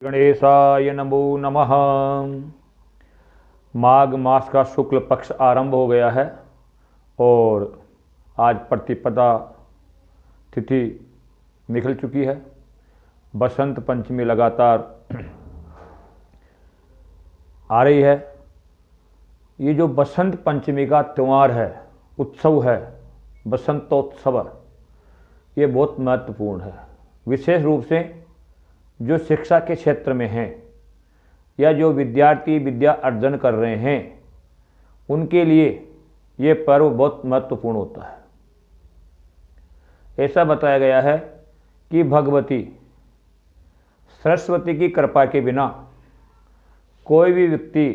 गणेशाय नमो नमः। माघ मास का शुक्ल पक्ष आरंभ हो गया है और आज प्रतिपदा तिथि निकल चुकी है। बसंत पंचमी लगातार आ रही है। ये जो बसंत पंचमी का त्यौहार है, उत्सव है, बसंतोत्सव, ये बहुत महत्वपूर्ण है। विशेष रूप से जो शिक्षा के क्षेत्र में हैं या जो विद्यार्थी विद्या अर्जन कर रहे हैं उनके लिए ये पर्व बहुत महत्वपूर्ण होता है। ऐसा बताया गया है कि भगवती सरस्वती की कृपा के बिना कोई भी व्यक्ति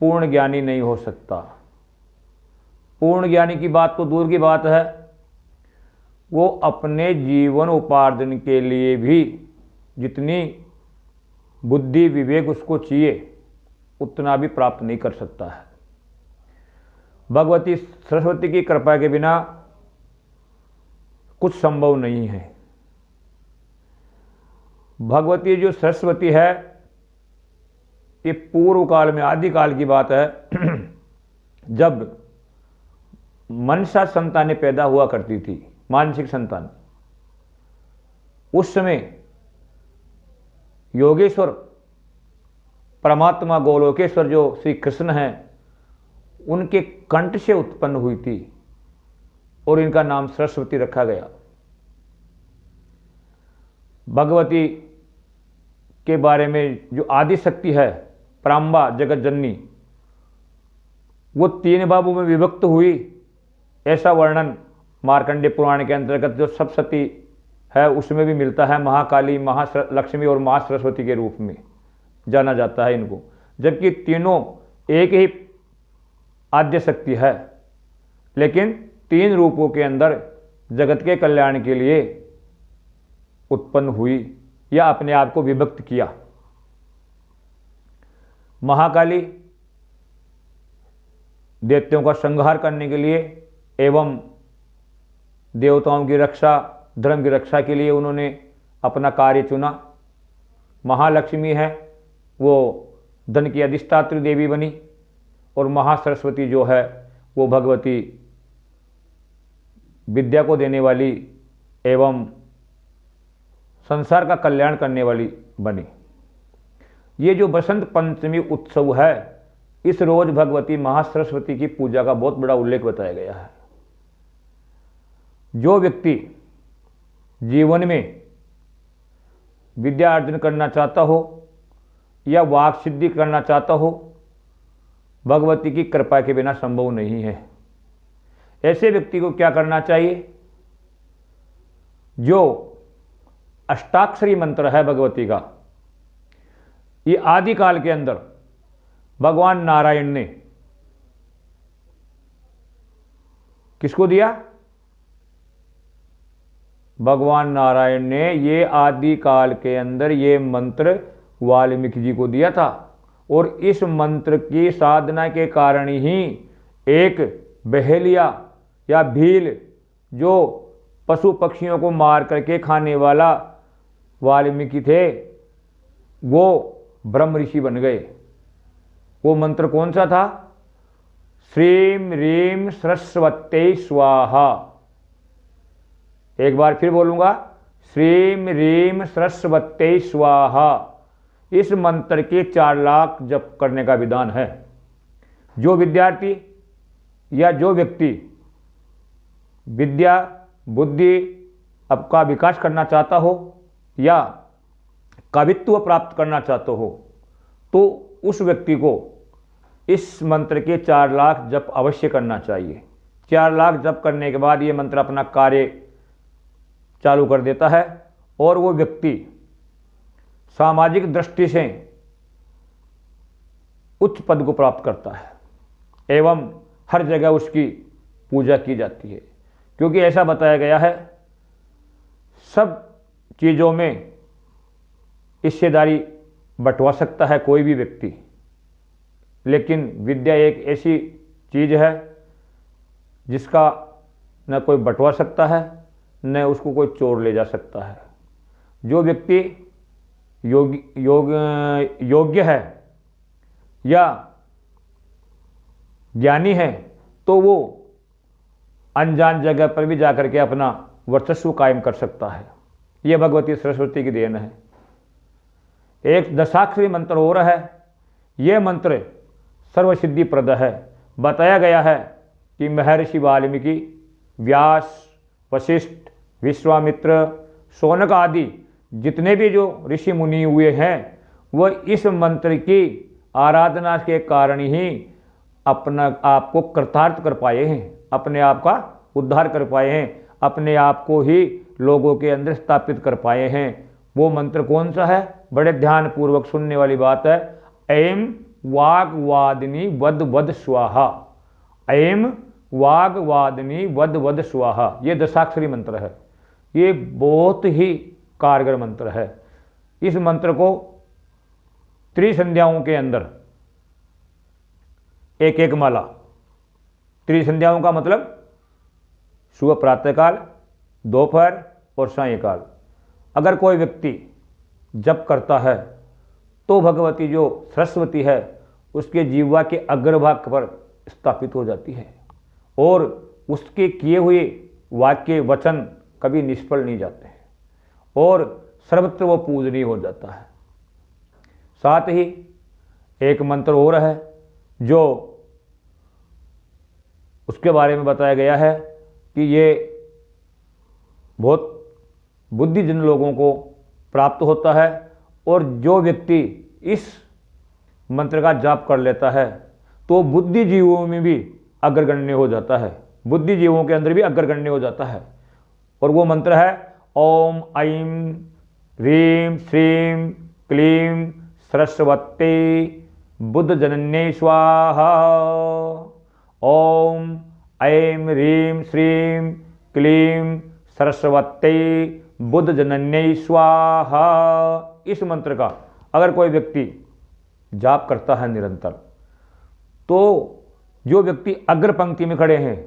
पूर्ण ज्ञानी नहीं हो सकता। पूर्ण ज्ञानी की बात तो दूर की बात है, वो अपने जीवन उपार्जन के लिए भी जितनी बुद्धि विवेक उसको चाहिए उतना भी प्राप्त नहीं कर सकता है। भगवती सरस्वती की कृपा के बिना कुछ संभव नहीं है। भगवती जो सरस्वती है ये पूर्व काल में आदि काल की बात है जब मनसा संतानें पैदा हुआ करती थी, मानसिक संतान, उस समय योगेश्वर परमात्मा गोलोकेश्वर जो श्री कृष्ण हैं उनके कंठ से उत्पन्न हुई थी और इनका नाम सरस्वती रखा गया। भगवती के बारे में जो आदि शक्ति है प्राम्बा जगत जननी, वो 3 बाबू में विभक्त हुई, ऐसा वर्णन मार्कंडेय पुराण के अंतर्गत जो सप्तशती है उसमें भी मिलता है। महाकाली, महालक्ष्मी और महासरस्वती के रूप में जाना जाता है इनको, जबकि तीनों एक ही आद्य शक्ति है, लेकिन 3 रूपों के अंदर जगत के कल्याण के लिए उत्पन्न हुई या अपने आप को विभक्त किया। महाकाली दैत्यों का संहार करने के लिए एवं देवताओं की रक्षा, धर्म की रक्षा के लिए उन्होंने अपना कार्य चुना। महालक्ष्मी है वो धन की अधिष्ठात्री देवी बनी और महासरस्वती जो है वो भगवती विद्या को देने वाली एवं संसार का कल्याण करने वाली बनी। ये जो बसंत पंचमी उत्सव है, इस रोज भगवती महासरस्वती की पूजा का बहुत बड़ा उल्लेख बताया गया है। जो व्यक्ति जीवन में विद्या अर्जन करना चाहता हो या वाक सिद्धि करना चाहता हो, भगवती की कृपा के बिना संभव नहीं है। ऐसे व्यक्ति को क्या करना चाहिए? जो अष्टाक्षरी मंत्र है भगवती का, ये आदि काल के अंदर भगवान नारायण ने किसको दिया? भगवान नारायण ने ये आदि काल के अंदर ये मंत्र वाल्मीकि जी को दिया था और इस मंत्र की साधना के कारण ही एक बहेलिया या भील जो पशु पक्षियों को मार करके खाने वाला वाल्मीकि थे, वो ब्रह्म ऋषि बन गए। वो मंत्र कौन सा था? श्रीम ह्रीम सरस्वत्यै स्वाहा। एक बार फिर बोलूंगा, श्रीम ह्रीम सरस्वत्यै स्वाहा। इस मंत्र के 4 लाख जप करने का विधान है। जो विद्यार्थी या जो व्यक्ति विद्या बुद्धि अब का विकास करना चाहता हो या कवित्व प्राप्त करना चाहता हो, तो उस व्यक्ति को इस मंत्र के 4 लाख जप अवश्य करना चाहिए। 4 लाख जप करने के बाद ये मंत्र अपना कार्य चालू कर देता है और वो व्यक्ति सामाजिक दृष्टि से उच्च पद को प्राप्त करता है एवं हर जगह उसकी पूजा की जाती है। क्योंकि ऐसा बताया गया है, सब चीज़ों में हिस्सेदारी बंटवा सकता है कोई भी व्यक्ति, लेकिन विद्या एक ऐसी चीज़ है जिसका न कोई बंटवा सकता है न उसको कोई चोर ले जा सकता है। जो व्यक्ति योग्य है या ज्ञानी है तो वो अनजान जगह पर भी जाकर के अपना वर्चस्व कायम कर सकता है। यह भगवती सरस्वती की देन है। एक दशाक्षरी मंत्र और है। यह मंत्र सर्वसिद्धिप्रद है। बताया गया है कि महर्षि वाल्मीकि, व्यास, वशिष्ठ, विश्वामित्र, शौनक आदि जितने भी जो ऋषि मुनि हुए हैं वह इस मंत्र की आराधना के कारण ही अपना आप को कृतार्थ कर पाए हैं, अपने आप का उद्धार कर पाए हैं, अपने आप को ही लोगों के अंदर स्थापित कर पाए हैं। वो मंत्र कौन सा है? बड़े ध्यान पूर्वक सुनने वाली बात है। ऐं वाग्वादिनी वद वद स्वाहा। ऐं वाग्वादिनी वद वद स्वाहा। ये दशाक्षरी मंत्र है। ये बहुत ही कारगर मंत्र है। इस मंत्र को त्रिसंध्याओं के अंदर एक एक माला, त्रिसंध्याओं का मतलब सुबह प्रातःकाल, दोपहर और सायंकाल, अगर कोई व्यक्ति जप करता है तो भगवती जो सरस्वती है उसके जीवा के अग्रभाग पर स्थापित हो जाती है और उसके किए हुए वाक्य वचन कभी निष्फल नहीं जाते हैं और सर्वत्र वो पूजनीय हो जाता है। साथ ही एक मंत्र और है जो उसके बारे में बताया गया है कि ये बहुत बुद्धिजन लोगों को प्राप्त होता है और जो व्यक्ति इस मंत्र का जाप कर लेता है तो बुद्धिजीवों में भी अग्रगण्य हो जाता है, बुद्धिजीवों के अंदर भी अग्रगण्य हो जाता है। और वो मंत्र है ओम ऐं ह्रीं श्रीं क्लीं सरस्वती बुद्धजनन्यै स्वाहा। ओम ऐं ह्रीं श्रीं क्लीं सरस्वती बुद्धजनन्यै स्वाहा। इस मंत्र का अगर कोई व्यक्ति जाप करता है निरंतर तो जो व्यक्ति अग्र पंक्ति में खड़े हैं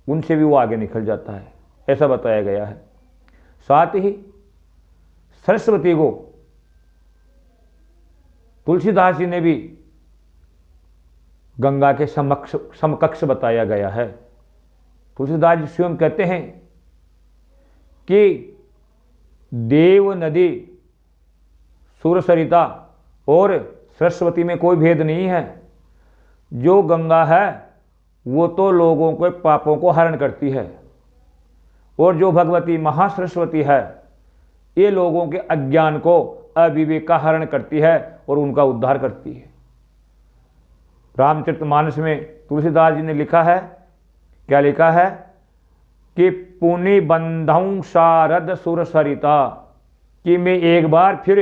उनसे भी वो आगे निकल जाता है, ऐसा बताया गया है। साथ ही सरस्वती को तुलसीदास जी ने भी गंगा के समकक्ष बताया गया है। तुलसीदास जी स्वयं कहते हैं कि देव नदी, सुरसरिता और सरस्वती में कोई भेद नहीं है। जो गंगा है वो तो लोगों के पापों को हरण करती है और जो भगवती महासरस्वती है ये लोगों के अज्ञान को, अविवेक का हरण करती है और उनका उद्धार करती है। रामचरितमानस में तुलसीदास जी ने लिखा है, क्या लिखा है कि पुनि बंधौ शारद सुरसरिता, कि मैं एक बार फिर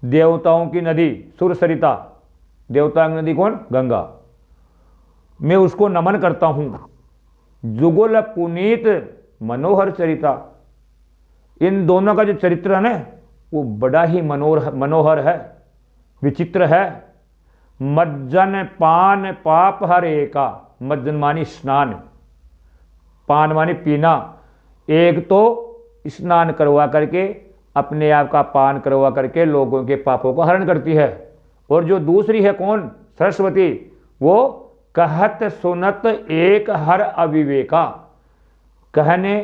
देवताओं की नदी सुरसरिता, देवताओं की नदी कौन? गंगा, मैं उसको नमन करता हूं। जुगल पुनीत मनोहर चरिता, इन दोनों का जो चरित्र है ना वो बड़ा ही मनोहर है, विचित्र है। मज्जन पान पाप हर एका, मज्जन मानी स्नान, पान मानी पीना। एक तो स्नान करवा करके अपने आप का पान करवा करके लोगों के पापों को हरण करती है और जो दूसरी है कौन? सरस्वती, वो कहत सुनत एक हर अविवेका, कहने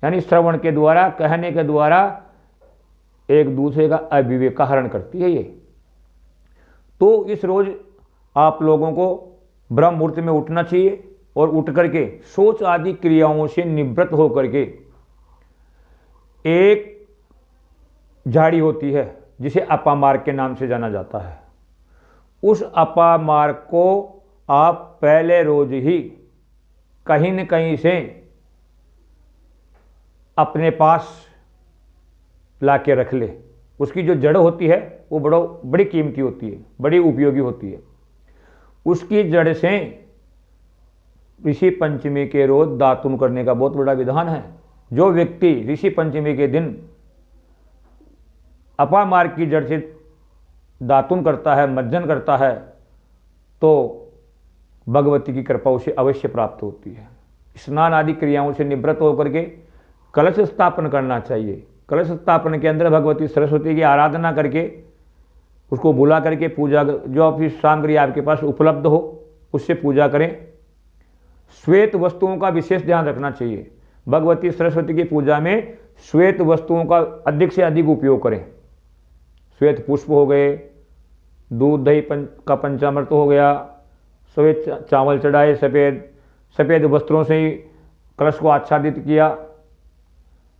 यानी श्रवण के द्वारा, कहने के द्वारा एक दूसरे का अविवेक का हरण करती है ये। तो इस रोज आप लोगों को ब्रह्म मुहूर्त में उठना चाहिए और उठ करके सोच आदि क्रियाओं से निवृत्त होकर के एक झाड़ी होती है जिसे अपामार्ग के नाम से जाना जाता है, उस अपामार्ग को आप पहले रोज ही कहीं न कहीं से अपने पास ला के रख ले। उसकी जो जड़ होती है वो बड़ी कीमती होती है, बड़ी उपयोगी होती है। उसकी जड़ से ऋषि पंचमी के रोज दातुन करने का बहुत बड़ा विधान है। जो व्यक्ति ऋषि पंचमी के दिन अपामार्ग की जड़ से दातुन करता है, मज्जन करता है, तो भगवती की कृपा उसे अवश्य प्राप्त होती है। स्नान आदि क्रियाओं से निवृत्त होकर के कलश स्थापन करना चाहिए। कलश स्थापन के अंदर भगवती सरस्वती की आराधना करके उसको बुला करके पूजा, जो आपकी सामग्री आपके पास उपलब्ध हो उससे पूजा करें। श्वेत वस्तुओं का विशेष ध्यान रखना चाहिए। भगवती सरस्वती की पूजा में श्वेत वस्तुओं का अधिक से अधिक उपयोग करें। श्वेत पुष्प हो गए, दूध दही का पंचामृत हो गया, श्वेत चावल चढ़ाए, सफ़ेद वस्त्रों से ही कलश को आच्छादित किया।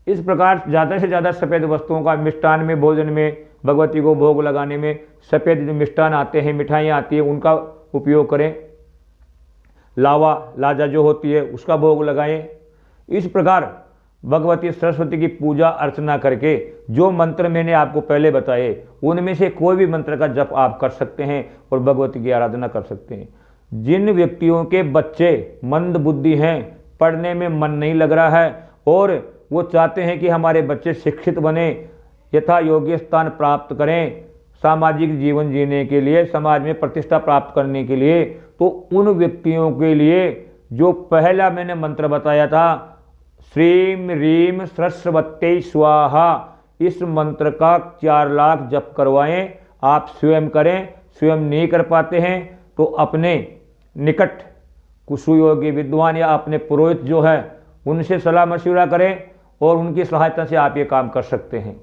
इस प्रकार ज़्यादा से ज़्यादा सफ़ेद वस्तुओं का मिष्टान में, भोजन में, भगवती को भोग लगाने में सफ़ेद जो मिष्टान आते हैं, मिठाइयाँ आती हैं, उनका उपयोग करें। लाजा जो होती है उसका भोग लगाएं। इस प्रकार भगवती सरस्वती की पूजा अर्चना करके जो मंत्र मैंने आपको पहले बताए उनमें से कोई भी मंत्र का जप आप कर सकते हैं और भगवती की आराधना कर सकते हैं। जिन व्यक्तियों के बच्चे मंद बुद्धि हैं, पढ़ने में मन नहीं लग रहा है और वो चाहते हैं कि हमारे बच्चे शिक्षित बने, यथा योग्य स्थान प्राप्त करें, सामाजिक जीवन जीने के लिए, समाज में प्रतिष्ठा प्राप्त करने के लिए, तो उन व्यक्तियों के लिए जो पहला मैंने मंत्र बताया था, श्रीम ह्रीम सरस्वती स्वाहा, इस मंत्र का 4 लाख जप करवाएं। आप स्वयं करें। स्वयं नहीं कर पाते हैं तो अपने निकट कुसुयोगी विद्वान या अपने पुरोहित जो है उनसे सलाह मशविरा करें और उनकी सहायता से आप ये काम कर सकते हैं।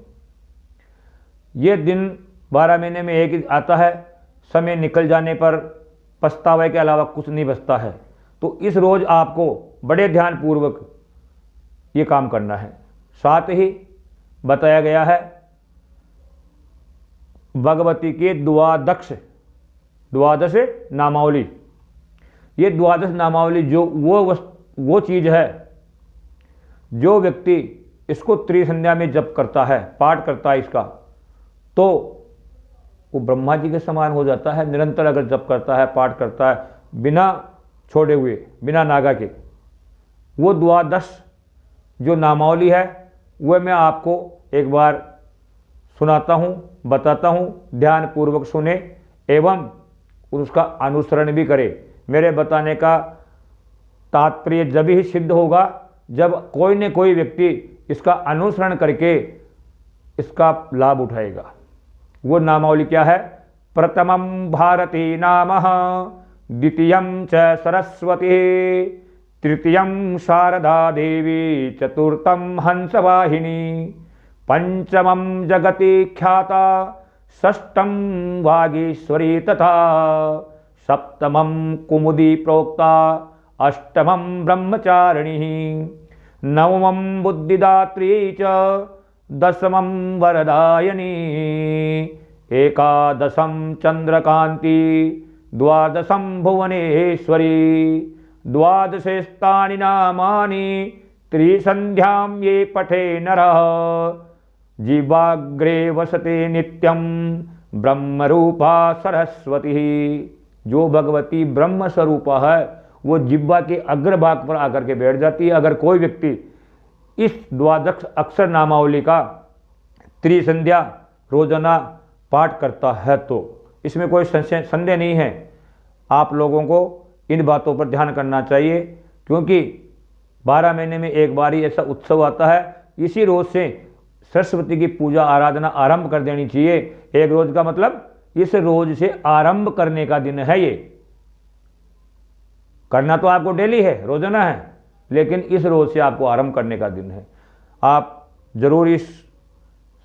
ये दिन 12 महीने में एक ही आता है। समय निकल जाने पर पछतावे के अलावा कुछ नहीं बचता है। तो इस रोज़ आपको बड़े ध्यानपूर्वक ये काम करना है। साथ ही बताया गया है भगवती के द्वादश नामावली। ये द्वादश नामावली जो वो चीज़ है, जो व्यक्ति इसको त्रिसंध्या में जप करता है, पाठ करता है इसका, तो वो ब्रह्मा जी के समान हो जाता है। निरंतर अगर जप करता है, पाठ करता है, बिना छोड़े हुए, बिना नागा के। वो द्वादश जो नामावली है वह मैं आपको एक बार सुनाता हूँ, बताता हूँ, ध्यानपूर्वक सुने एवं उसका अनुसरण भी करें। मेरे बताने का तात्पर्य जब ही सिद्ध होगा जब कोई न कोई व्यक्ति इसका अनुसरण करके इसका लाभ उठाएगा। वो नामावली क्या है? प्रथमं भारती नामः, द्वितीयं च सरस्वती, तृतीयं शारदा देवी, चतुर्थं हंसवाहिनी, पंचमं जगति ख्याता, षष्ठं वागीश्वरी तथा सप्तमं कुमुदी प्रोक्ता, अष्टमं ब्रह्मचारिणी, नवमं बुद्धिदात्री च, दशमं वरदायनी, एकादशं चंद्रकांति, द्वादशं भुवनेश्वरी, द्वादशेस्तानि नामानि त्रिसंध्यां ये पठे नरः, जीवाग्रे वसते नित्यं ब्रह्मरूपा सरस्वती। जो भगवती ब्रह्म स्वरूपा है वो जिह्वा के अग्रभाग पर आकर के बैठ जाती है। अगर कोई व्यक्ति इस द्वादश अक्षर नामावली का त्रिसंध्या रोजाना पाठ करता है तो इसमें कोई संदेह नहीं है। आप लोगों को इन बातों पर ध्यान करना चाहिए, क्योंकि 12 महीने में एक बार ही ऐसा उत्सव आता है। इसी रोज से सरस्वती की पूजा आराधना आरंभ कर देनी चाहिए। एक रोज का मतलब इस रोज से आरंभ करने का दिन है। ये करना तो आपको डेली है, रोजाना है, लेकिन इस रोज से आपको आरंभ करने का दिन है। आप जरूर इस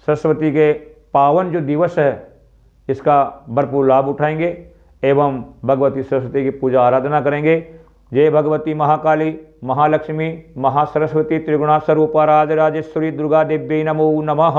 सरस्वती के पावन जो दिवस है इसका भरपूर लाभ उठाएंगे एवं भगवती सरस्वती की पूजा आराधना करेंगे। जय भगवती महाकाली, महालक्ष्मी, महासरस्वती, त्रिगुणा स्वरूपा राजराजेश्वरी दुर्गा देवी नमो नमः।